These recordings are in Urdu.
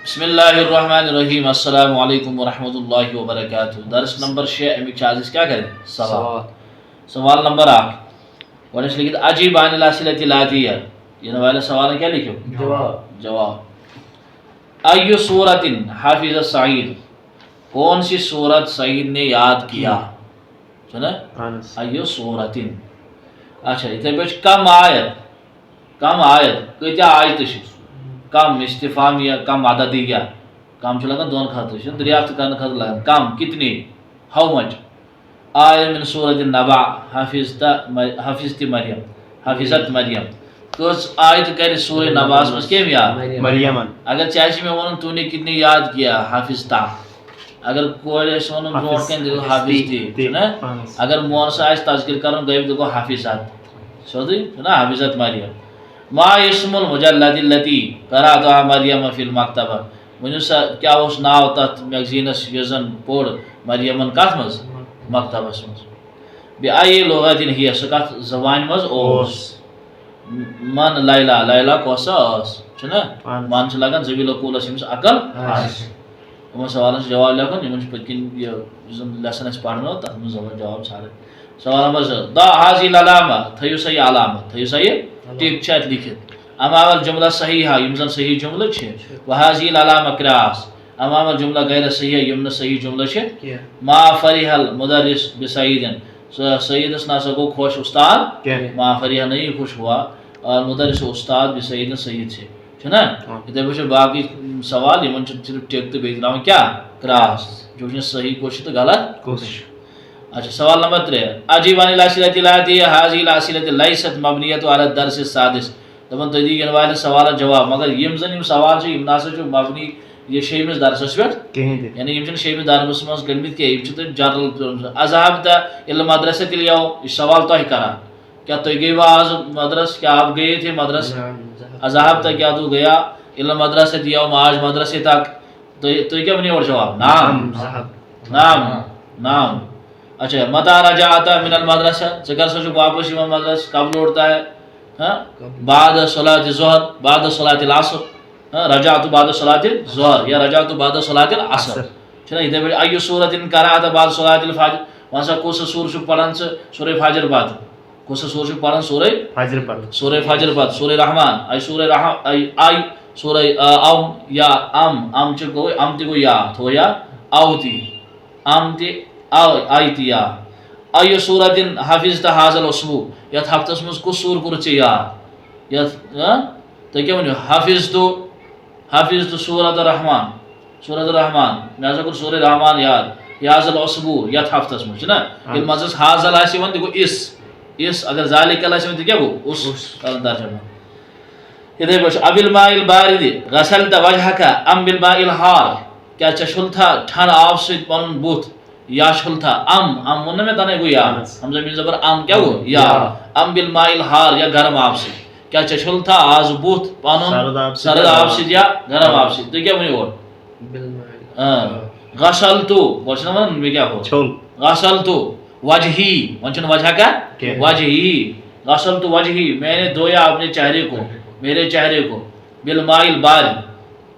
بسم اللہ الرحمن الرحیم السلام علیکم ورحمۃ اللہ وبرکاتہ درس نمبر 6 امیک آج کیا کریں سوال نمبر 8 گۄڈنیٚتھ لکھت عجیب عن الاسئلة الآتیہ یہ والے سوال کیا لکھو جواب ای سورت حافظ سعید کون سی سورت سعید نے یاد کیا سنا ای سورت اچھا اتنے پہ کم آیت کتیا آیت کم استفہامیہ کم عددیہ کم لگان دون خاطر دریافت کرنے خاطر لگان کم کتنی ہاؤ مچ آیہ من سورت النبع حفظت مریم کس آیت کر سورہ نبع میں کیم یاد مریم اگر چاہے میں ونن تو نے کتنی یاد کیا حافظتا اگر کوئی ونن برونٹ کن دل حافظتی اگر مونس آس تذکر کرن گئی تو حافظات سودی نا حافظت مریم ما اسم المجلد التي قرأتها مریم فی المکتبہ ونیو سا کیا اس ناو تت میگزینس یزن پور مریمن کت مز مکتبس مز بأي لغت هي سکت زبان مز اوس من لیلا لیلا کوسا اس چھنا مان چھ لگان زویل کولس یمس عقل ہم سوالن جواب لکھن یمن پتکن یہ لیسن اس پڑھنو تت مز جواب چھاڑے سوال نمبر دا حاضی علامہ تھیو سی علامہ تھیو سی ٹک چھ لکھت امام الجملہ صحیحہ یم زن صحیح جملہ چھ وحاضی علامہ کراس امام الجملہ غیر صحیح یم صحیح جملہ چھ ما فرح المدرس بسعید سعید اس ناسا کو خوش استاد ما فرح نہیں خوش ہوا اور مدرس استاد بسعید سعید سے چھنا ادھر پہ باقی سوال یمن صرف ٹک تو بیت نام کیا کراس جو صحیح کوشش تو غلط کوشش. اچھا سوال نمبر 3 عجیب عن الاسئلة الآتیہ هذه الاسئلة ليست مبنیۃ علی الدرس السادس دپن تھی دین والے سوال جواب مگر یم زن یم سوال چھ یم ناسا چھ مبنی یہ شیمس درسس پہ یعنی یم شیمس درس مز گنمت کہ یم چھ جنرل اذهبت الى المدرسة اليوم یہ سوال تو کرا کیا تو گئے آج مدرس کیا آپ گئے تھے مدرس اذهبت کیا تو گیا الى المدرسة اليوم آج مدرسے تک تو کیا بنی اور جواب نعم نعم نعم. اچھا متى رجعت من المدرسہ ذکر سو واپس مدرسہ کب لوٹتا ہے ہاں بعد صلاۃ الظہر بعد صلاۃ العصر رجعت بعد صلاۃ الظہر یا رجعت بعد صلاۃ العصر چنا ادھر بیٹھ ایو سورۃ قرأت بعد صلاۃ الفجر وہاں سے کون سا سور چھ پڑھن سورہ فجر بعد کون سا سور چھ پڑھن سورہ فجر بعد سورہ رحمان ای سورہ رحمان ای سورہ ام یا ام چھ گو ام تی گو یا تو یا اوتی ام تی آیتیا ایو سورت حافظ حاضر الاسبوع یت ہفتس مز کس سور کور ژے یاد یت تو کیا ونیو حافظ تو سورت الرحمان میں ہسا کور سورہ رحمان یاد حاضر الاسبوع یت ہفتس مز نا یل مزس حاضر آسی ون تہ گو اس اگر ذالک آسی ون تہ کیا گو اس ترجمہ. ادھر پہ اب الماء البارد غسلت وجهك ام بالماء الحار کیا چشل تھا ٹھنڈ آب سۭتۍ پنن بُتھ یا چھل تھا ام ون میں تنے گو یا ہم زمین زبر ام کیا گو یا ام بالماء الحار یا گرم آب سے کیا چھل تھا آز بوت پانون سرد آب سے یا گرم آب سے تو کیا ونی اور غسلتو بولنا من میں کیا ہو غسلتو وجہی ونچن وجہ کا وجہی غسلتو وجہی میں نے دھویا اپنے چہرے کو میرے چہرے کو بالماء البارد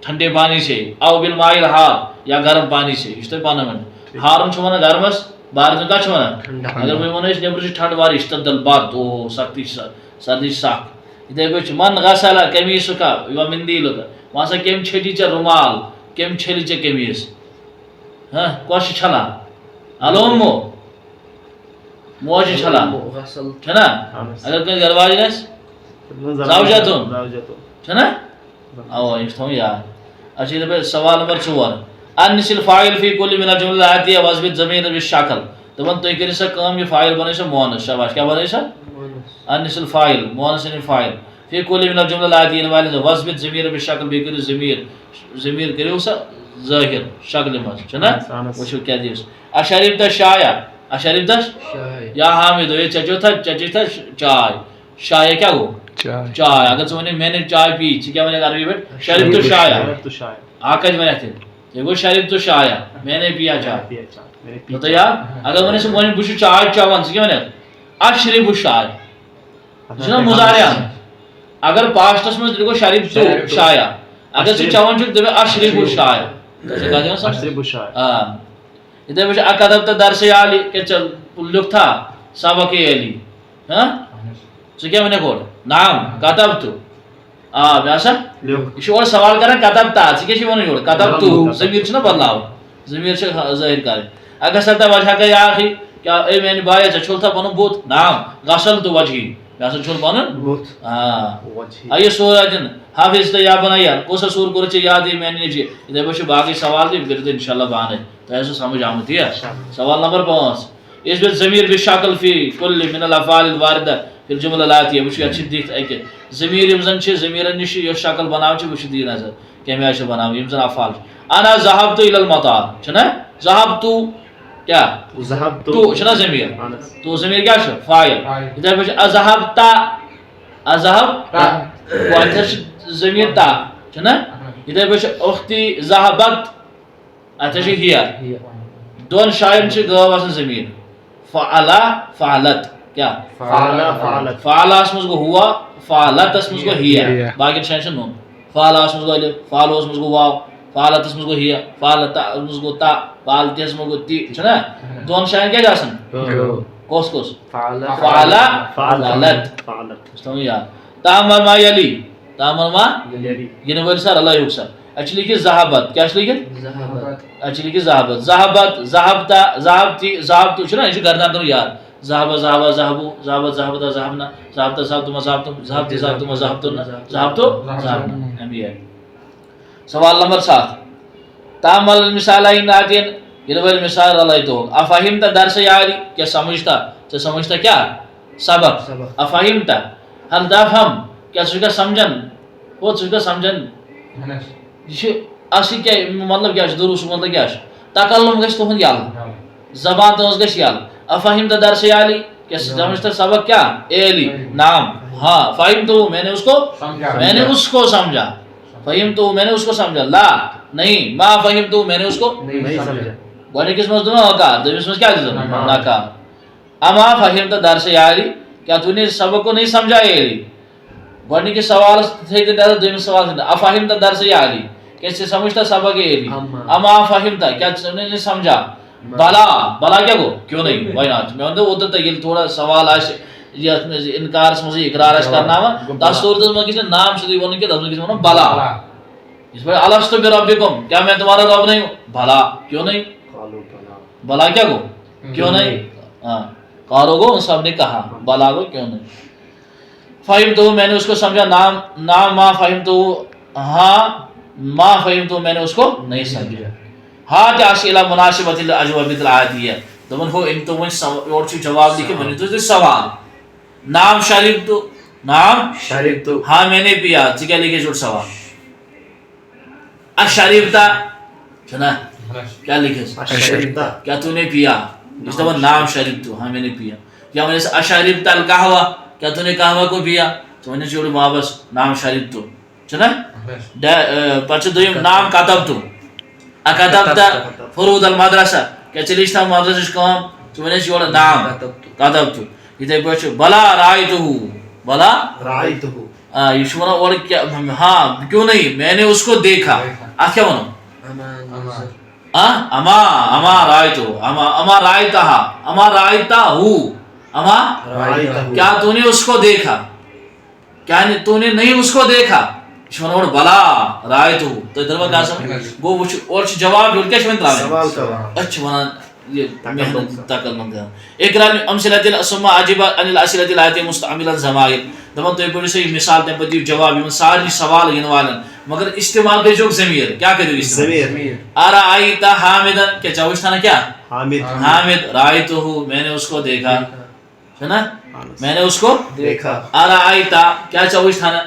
ٹھنڈے پانی سے او بالماء الحار یا گرم پانی سے اس طرح پانا من ہارن چھ ونان گرمس بارد کیا چھ ونان اگر میں ونان نبر ٹھنڈ وار اشتد البرد او سختی سردی سخت ادھر پہ من غسل قمیص کا و مندیل کا وہاں سے کم چھٹی چھ رومال کم چھلی چھ قمیص ہاں کوش چھلا علومو موج چھلا چھنا اگر کوئی گھر والی نس زوجتون چھنا او یہ تو یار. اچھا ادھر پہ سوال نمبر 4 انس الفاعل فی کل من الجملہ الآتیہ واثبت ضمیر بالشکل دپن تو کرے سا کام یہ فاعل بنے سا مؤنث شاباش کیا بنے سا انس الفاعل مؤنث فاعل فی کل من الجملہ الآتیہ والے واثبت ضمیر بالشکل بے کرے ضمیر کرے سا ظاہر شکل میں چنا وچھو کیا دیس اشرب تا شایا اشرب تا یا حامد یہ چچو تھا چائے شائے کیا ہو چائے اگر تو میں نے چائے پی کیا میں نے عربی میں شرب تو شایا آکج میں رہتے یہ گو شرب تو شایا میں نے پیا چائے تو یار اگر میں نے سمجھ بوش چائے چاون سی کیا میں نے اشرب الشائے جنا مضارع اگر پاسٹس میں گو شرب تو شایا اگر ژٕ چاوان چھُکھ دٔپِو اشربوا الشاي ژٕ کتھ دِوان سمجھ اشربوا الشاي یِتھے پٲٹھۍ اکدبت درس علی کیٛاہ ژٕ لیوٚکھتھا سبق علی ژٕ کیٛاہ وَنکھ اورٕ نعم کتبت مےٚ ہسا یہِ چھُ اورٕ سوال کران کتبتا ژٕ کیٛاہ چھُے وَنان یورٕ کتبت ضمیٖر چھُنہ بدلاوُن ضمیٖر چھِ ظٲہِر کَرٕنۍ اغسلت وجہک یا اخی کیٛاہ اے میانہِ بایہِ ژےٚ چھوٚلتھا پنُن بُتھ نعم غسلت وجہی مےٚ ہسا چھوٚل پنُن ایہِ سورتن حافظ یا بنیا کُس سور کوٚرُتھ ژےٚ یاد یہِ میانہِ نیٚچوِ یِتھے پٲٹھۍ چھِ باقٕے سوال تہِ یِم کٔرِو تُہۍ انشاء اللہ پانے تۄہہِ آسوٕ سمجھ آمُت تی سوال نمبر 5 اثبت ضمیر بالشکل فی کل من الافعال الواردہ فی الجملہ الآتیہ وٕچھِو یتھ چھِ دِتھ اکہِ ضمیر یِم زن چھِ ضمیرن نِش یۄس شکل بناوٕنۍ چھِ وٕچھِو دِیِو نظر کمہِ آیہِ چھِ بناوٕنۍ یِم زن افعال چھِ انا ذهبت الى المطار چھُنہ ذهبت کیٛاہ تو چھُنہ ضمیر تو ضمیر کیٛاہ چھُ فاعل یِتھے پٲٹھۍ چھِ اذهبت اَتھ چھِ ضمیر تا چھُنہ یِتھے پٲٹھۍ چھِ اختی ذهبت اتھ چھِ ہِیا دۄن جایَن چھِ غٲب آسان ضمیر فعلا فعلت کیٛاہ فعلاہس منٛز گوٚو ہوا فعلتس منٛز گوٚو ہِیا باقین جایَن چھِ نوٚن فعلاہس منٛز گوٚو الف فعلوہس منٛز گوٚو واو فعلتس منٛز گوٚو ہِیا فعلتس منٛز گوٚو تا فعلتس منٛز گوٚو تی چھُنہ دۄن جایَن کیٛاہ چھِ آسان کُس کُس فعلا فعلت تھاوُن یاد تعمل ما یلی تعمل ما یِنہٕ وٲلۍ سر اللہ سر اَتہِ چھِ لیٖکھِتھ ذہبت کیٛاہ چھِ لیٖکھِتھ اَتہِ چھِ لیٖکھِتھ ذہبت ذہبت ذہبتا ذہبتی ذہبتو چھُنہ یہِ چھُ گردان کَرُن یاد ذہبہ ذہبہ ذہبو ذہبت ذہبتا ذہبنا ذہبتا ذہبتما ذہبتم ذہبتی ذہبتما ذہبتن ذہبتو ذہبنا امی آیہِ سوال نمبر 7 تعمل المثالین آتین یِنہٕ وٲلۍ مثال رلٲیتو ہوگ افہمتا درس یاری کیٛاہ سمجھتا ژےٚ سمجھتا کیٛاہ سبق افہمتا ہل تفہم کیٛاہ ژٕ چھُکھا سمجھان ژٕ چھُکھا سمجھان یہِ چھُ اصلی کیٛاہ مطلب کیٛاہ چھُ دروٗسُک مطلب کیٛاہ چھُ تکلُم گژھِ تُہُنٛد یلہٕ زبان تُہنٛز گژھِ یلہٕ افہمتا درس علی کیٛاہ ژٕ سمجھتا سبق کیٛاہ علی نعم ہاں فہمتو میں نے اس کو سمجھا فہمتو میں نے اس کو سمجھا لا نہیں ما فہمتو میں نے اس کو گۄڈنِکِس منٛز دِنو نکار دوٚیمِس منٛز کیٛاہ دِژٕنو نکار اما فہمتا درس علی کیا تو نے سبق کو نہیں سمجھا علی گۄڈنِکِس سوالس تھٲیِو نظر دوٚیمِس سوالس افہمتا درس علی کیا ژٕ سمجھتا سبق علی اما فہمتا کیا ژٕ نے سمجھا بلا بلا کیا گوٚو کیوں نہیں وائی ناٹ مےٚ ووٚن اوترٕ تۄہہِ ییٚلہِ تھوڑا سوال آسہِ یتھ منٛز انکارس منٛز اقرار آسہِ کرناوان تتھ صوٗرتس منٛز گژھِ نہٕ نام سیٚودُے وَنُن کینٛہہ تتھ منٛز گژھِ وَنُن بلا یِتھ پٲٹھۍ الستُ بربکم کیا میں تمہارا رب نہیں ہوں بھلا کیوں نہیں بلا کیا گو کیوں نہیں قالو گو ان سب نے کہا بلا گو کیوں نہیں فہمتو میں نے اس کو سمجھا نام ما فہمتو ہاں ما فہمتو میں نے اس کو نہیں سمجھا ہاں کیا اسئلہ مناسبت الاجوبۃ العادیہ دپن ہو ان تو اور چھُ جواب لکھِ ؤنِو تُہۍ سوال نام شربتو ہاں میں نے پیا ژٕ کیٛاہ لیکھِتھ چھُکھ سوال اشربتا چھُنہ کیا لکھِس کیا تو نے پیا یہ دپان نام شربتو ہاں میں نے پیا یا ونیس اشربتا القہوہ کیا تو نے قہوہ کو پیا ژٕ ونیس یورٕ واپس نام شربتو چھُنہ پتہٕ چھُ دوٚیِم نام کتبتو اکتبتا فروض المدرسہ کیا ژےٚ لیٖچھتھا مدرسٕچ کٲم ژٕ ونیس یورٕ نام کتبتو یِتھے پٲٹھۍ چھُ بلا رایتہو بلا یہ چھُ ونان اورٕ کیا ہاں کیوں نہیں میں نے اس کو دیکھا اتھ کیا ونو اما رایتو اما رایتہا اما رایتہو اما کیا تو نے اس کو دیکھا کیا تو نے نہیں اس کو دیکھا یہ چھُ ونان اورٕ بلا رایتہو تۄہہِ تروا کتھ سمجھ گوٚو وٕچھِو اورٕ چھُ جواب یورٕ کیٛاہ چھِ وۄنۍ ترٛاوٕنۍ أسۍ چھِ ونان یہ محنت تکلم کران اقرا امثلۃ ثم اجب عن الاسئلۃ الاتیہ مستعملا ضمائر دپان تُہۍ پٔرِو سا یہِ مثال تمہِ پتہٕ دِیِو جواب یِمن سارنٕے سوال یِنہٕ والٮ۪ن مگر استعمال کٔرزیٚوکھ ضمیٖر کیٛاہ کٔرِو استعمال ارأیت حامدن کیا ژےٚ وٕچھتھا نا کیٛاہ حامد رایتہو میں نے اس کو دیکھا چھُنہ میں نے اس کو دیکھا ارأیت کیا ژےٚ وٕچھتھا نا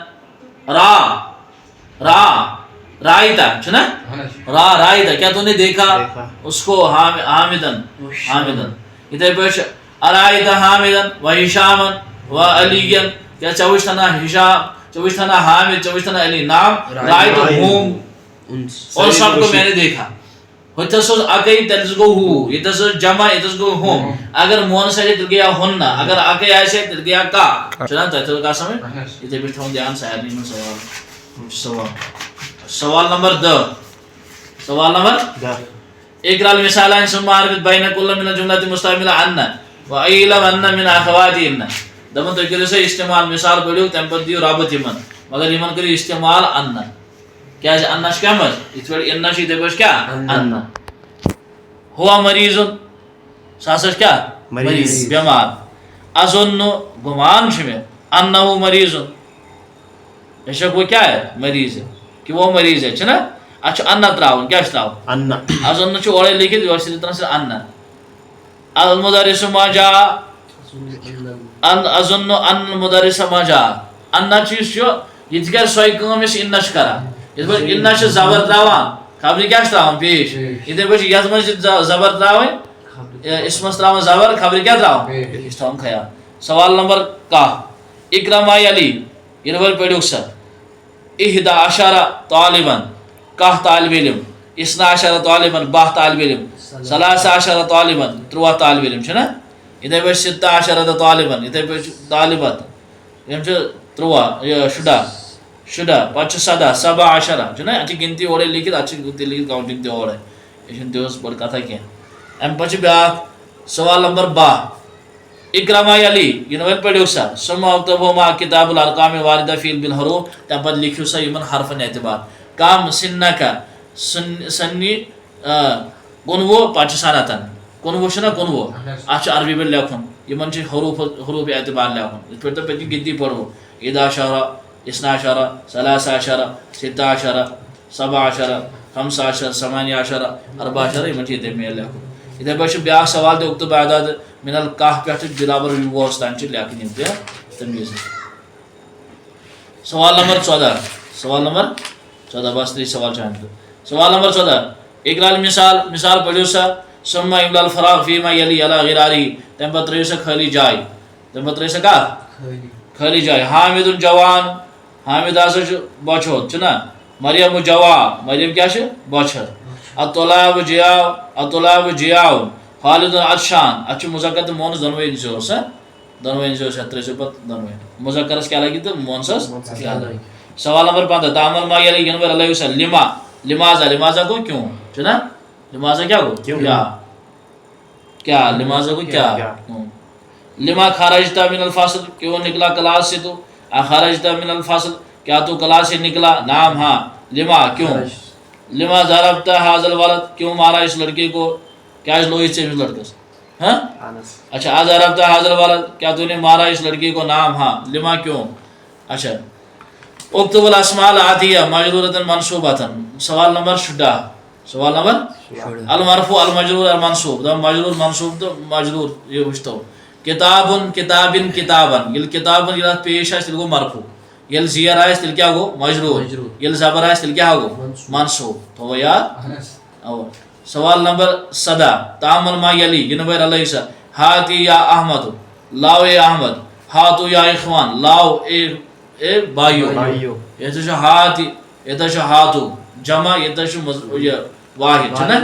رایتا چھُنہ رایتا کیا تو نے دیکھا اس کو حامدن یِتھے پٲٹھۍ چھُ ارأیت حامدن و ہشامن و علیین کیا ژےٚ وٕچھتھا نا ہشام ژےٚ وٕچھتھا نا حامد ژےٚ وٕچھتھا نا علی نام رایتہوم اور سب کو میں نے دیکھا ہوتھس اوس اکے تیٚلہِ گوٚو ہو ییٚتھس اوس جمع ییٚتھس گوٚو ہوم اگر مونس آسہِ تیٚلہِ گٔیا ہُنہ اگر اکے آسہِ تیٚلہِ گٔیا کا چھُنہ تۄہہِ تھٲوٕ کتھ سمجھ یِتھے پٲٹھۍ تھاوُن دیان سارنٕے منٛز سوال سوال نمبر 10. سوال نمبر 10. اقرأ المثالين ثم أربط بين كل من الجملة المستعملة عنا وأعلم أن من أخواتهن. دپن تُہۍ کٔرِو سا استعمال مثال پٔرِو تَمہِ پَتہٕ دِیِو رابط یِمن مگر یِمن کٔرِو استعمال اَننا. کیازِ اَننا چھُ کیٛاہ منٛز یِتھ پٲٹھۍ اِننا چھُ یِتھَے پٲٹھۍ کیٛاہ اَننا. ہوا مریضن سُہ ہسا چھُ کیٛاہ مریض بٮ۪مار. اظن گُمان چھُ مےٚ انہو مریضن بے شک وہ کیا ہے مریض ہے کہ وہ مریض ہے چھُنا اتھ چھُ اَننا تراوُن کیٛاہ چھُ تراوُن اظن چھُ اورے لیکھِتھ یورٕ چھِ ترٛاوُن سُہ اَننا. المدرس ما جاء اظن ان المدرس ما جاء. اَننا چھُ یُس چھُ یہِ تہِ کَرِ سۄے کٲم یۄس اِننا چھِ کران. یِتھ پٲٹھۍ اِننا چھِ زبر تراوان خبرِ کیٛاہ چھِ تراوان پیش. یِتھَے پٲٹھۍ چھِ یَتھ منٛز چھِ زبر تراوٕنۍ اسمس تراوان زبر خبرِ کیٛاہ تراوان یہِ چھُ تھاوُن خیال. سوال نمبر 10. اقرأ ما یلی یِنہٕ وٲلۍ پٔرِو سا. 11 طالبن 10 طالب علم. 12 طالبن 12 طالب علم. 13 طالبن 13 طالب علم چھُنا. یِتھَے پٲٹھۍ 17 طالبن یِتھَے پٲٹھۍ چھُ طالبت یِم چھِ 13 شُراہ پتہٕ چھُ 17 چھُنا اَتھ چھِ گِنتی اورے لیکھِتھ اَتھ چھِ تہِ لیکھِتھ کاوٹِنٛگ تہِ اورے. یہِ چھُنہٕ تیوٗت بٔڑ کتھا کینٛہہ. اَمہِ پتہٕ چھُ بیٛاکھ سوال نمبر 12. اقرأ ما یلی یِنہٕ وٲلۍ پٔرِو سا. ثم اکتبوا ما کتاب الارقام الواردة فی بالحروف. تَمہِ پتہٕ لیکھِو سا یِمن حرفن اعتبار. کم سنکا سنی 19 پتہٕ چھُ سنتن 19 چھُنا 19 اتھ چھُ عربی پٲٹھۍ لیکھُن یِمن چھُ حروف اعتبار لیکھُن یِتھ پٲٹھۍ تۄہہِ پٔتمہِ گِنتی پوٚروٕ 11 12 13 16 17 15 18 14 یِمن چھُ یِتھَے پٲٹھۍ لیکھُن. یِتھَے پٲٹھۍ چھُ بیٛاکھ سوال تہِ اُکتب اعداد من الکاہ پٮ۪ٹھٕ برابر 20 تام چھِ لیکھٕنۍ یِم تہِ تمیٖز. سوال نمبر 14. سوال نمبر 14 بس 3 سوال چھِ اَمہِ خٲطرٕ. سوال نمبر 14. اقرأ المثال مثال پٔرِو سا. ثم املا الفراغ فیما یلی علی غرارہی. تَمہِ پتہٕ ترٲیِو سا خٲلی جاے. تَمہِ پتہٕ ترٲیِو سا کَتھ خٲلی جاے. حامد جوان حامد ہسا چھُ بۄچھِ چھُنا. مریم جوا مریم کیٛاہ چھِ بۄچھِ. الطلاب جیاو خالد عطشان. اَتھ چھُ مُذکر تہٕ مونس دۄنوَے أنۍزِہوس دۄنوَے أنۍزِہوس یَتھ ترٲیزیو پتہٕ دۄنوَے مُذکرس کیٛاہ لگہِ تہٕ مونسس کیٛاہ لگہِ. سوال نمبر 15. تعمل ما یلی یِنہٕ وٲلۍ رلٲیِو سا. لمازا گوٚو کیوں چھُنا. لمازا کیٛاہ گوٚو کیٛاہ لمازا گوٚو کیٛاہ. لما خرجتا من الفصل کیوں نکلا کلاس سے تو. خرجتا من الفصل کیا تو کلاس سے نکلا. نام ہاں. لما کیوں. لما ضربتا حاضل ولد کیوں مارا اس لڑکے کو. کیٛازِ لویِتھ ژےٚ أمِس لڑکس اچھا. ضربتا حاضل ولد کیا تو نے مارا اس لڑکے کو. نام ہاں. لما کیوں. اچھا. اکتب الاسماء العاطیہ مجرورۃ منصوبۃ. سوال نمبر 18. سوال نمبر المرفوع المجرور المنصوب. مجرور منصوب تو مجرور یہ وٕچھتو. کتابن کتابن کتابن ییٚلہِ کتابن ییٚلہِ اَتھ پیش آسہِ تیٚلہِ گوٚو مرفوع. ییٚلہِ زیر آسہِ تیٚلہِ کیٛاہ گوٚو مجروٗر. ییٚلہِ زبر آسہِ تیٚلہِ کیٛاہ گوٚو منصوٗب. تھوٚوُ یاد. اَوا. سوال نمبر 17. تعمل ما یلی یِنہٕ وٲلۍ رلٲیِو سا. ہاتی یا احمد لاو اے احمد. ہاتو یا اخوان لاو اے بایو. ییٚتہِ چھُ ہاتی ییٚتہِ چھُ ہاتو جمع ییٚتہِ چھُ یہِ واحد چھُنا.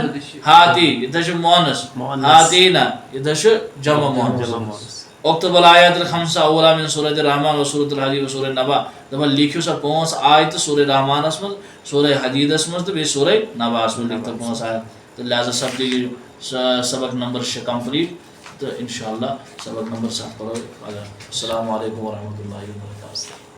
ہاتی ییٚتہِ چھُ مونس ہاتیٖنا ییٚتہِ چھُ جمع مونس. اکتب الآیات الخمسہ اولا من سورۃ الرحمن و سورۃ الحدید و سورۃ نبا. دپان لیکھِو سا 5 آیتہٕ سورہ رحمانس منٛز سورہ حدیدس منٛز تہٕ بیٚیہِ سورہ نباہس منٛز لیکھتو 5 آیت. تہٕ لہٰذا سپدِ یہِ سبق نمبر 6 کمپلیٖٹ تہٕ انشاء اللہ سبق نمبر 7 پرو پگاہ. السلام علیکم ورحمۃ اللہ وبرکاتہ.